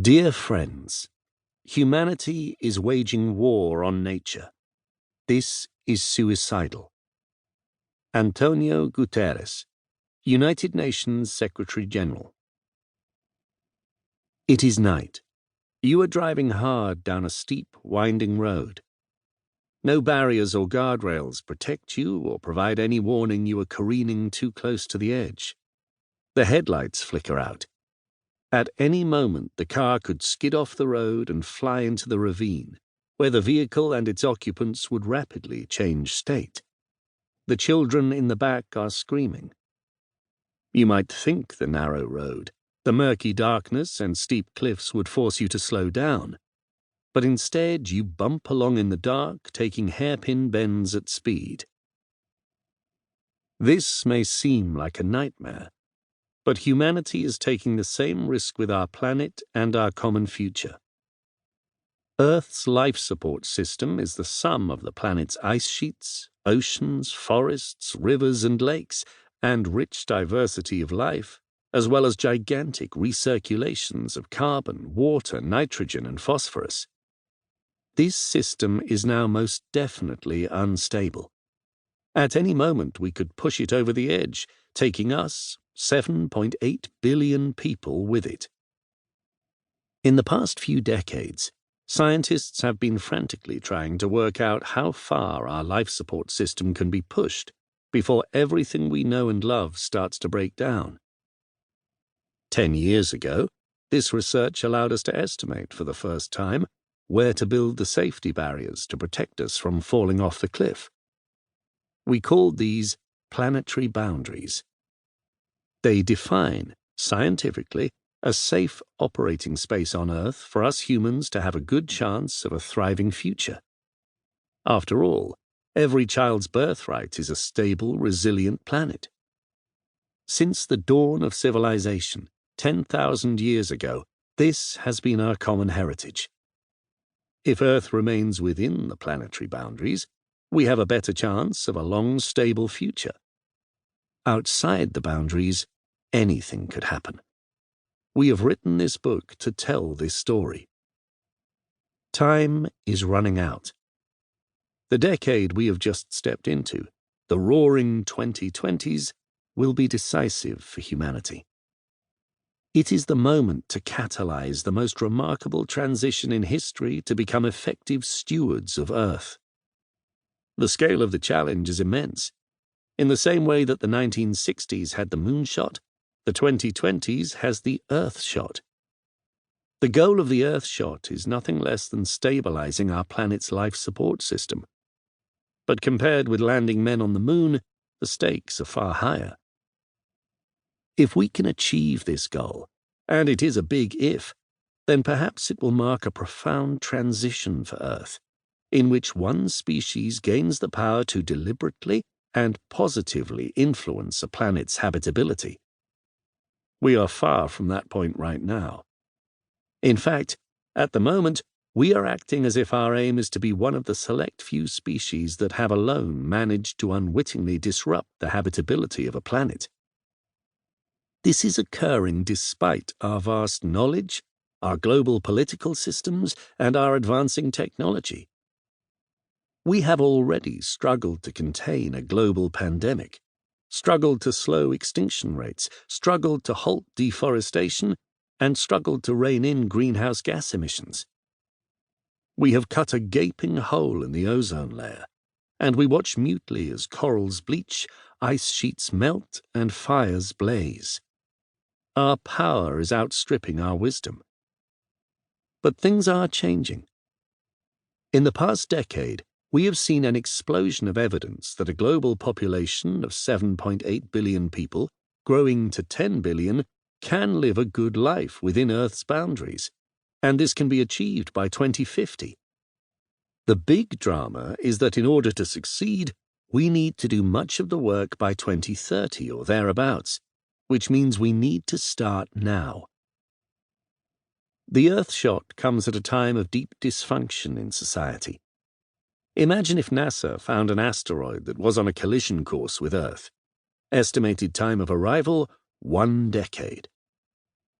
Dear friends, humanity is waging war on nature. This is suicidal. Antonio Guterres, United Nations Secretary-General. It is night. You are driving hard down a steep, winding road. No barriers or guardrails protect you or provide any warning you are careening too close to the edge. The headlights flicker out. At any moment, the car could skid off the road and fly into the ravine, where the vehicle and its occupants would rapidly change state. The children in the back are screaming. You might think the narrow road, the murky darkness and steep cliffs would force you to slow down, but instead you bump along in the dark, taking hairpin bends at speed. This may seem like a nightmare, but humanity is taking the same risk with our planet and our common future. Earth's life support system is the sum of the planet's ice sheets, oceans, forests, rivers and lakes, and rich diversity of life, as well as gigantic recirculations of carbon, water, nitrogen, and phosphorus. This system is now most definitely unstable. At any moment we could push it over the edge, taking us, 7.8 billion people, with it. In the past few decades, scientists have been frantically trying to work out how far our life support system can be pushed before everything we know and love starts to break down. 10 years ago, this research allowed us to estimate for the first time where to build the safety barriers to protect us from falling off the cliff. We called these planetary boundaries. They define, scientifically, a safe operating space on Earth for us humans to have a good chance of a thriving future. After all, every child's birthright is a stable, resilient planet. Since the dawn of civilization, 10,000 years ago, this has been our common heritage. If Earth remains within the planetary boundaries, we have a better chance of a long, stable future. Outside the boundaries, anything could happen. We have written this book to tell this story. Time is running out. The decade we have just stepped into, the roaring 2020s, will be decisive for humanity. It is the moment to catalyze the most remarkable transition in history to become effective stewards of Earth. The scale of the challenge is immense. In the same way that the 1960s had the moonshot, the 2020s has the Earth shot. The goal of the Earth shot is nothing less than stabilizing our planet's life support system. But compared with landing men on the moon, the stakes are far higher. If we can achieve this goal, and it is a big if, then perhaps it will mark a profound transition for Earth, in which one species gains the power to deliberately and positively influence a planet's habitability. We are far from that point right now. In fact, at the moment, we are acting as if our aim is to be one of the select few species that have alone managed to unwittingly disrupt the habitability of a planet. This is occurring despite our vast knowledge, our global political systems, and our advancing technology. We have already struggled to contain a global pandemic, struggled to slow extinction rates, struggled to halt deforestation, and struggled to rein in greenhouse gas emissions. We have cut a gaping hole in the ozone layer, and we watch mutely as corals bleach, ice sheets melt, and fires blaze. Our power is outstripping our wisdom. But things are changing. In the past decade, we have seen an explosion of evidence that a global population of 7.8 billion people, growing to 10 billion, can live a good life within Earth's boundaries, and this can be achieved by 2050. The big drama is that in order to succeed, we need to do much of the work by 2030 or thereabouts, which means we need to start now. The Earth shot comes at a time of deep dysfunction in society. Imagine if NASA found an asteroid that was on a collision course with Earth. Estimated time of arrival, 1 decade.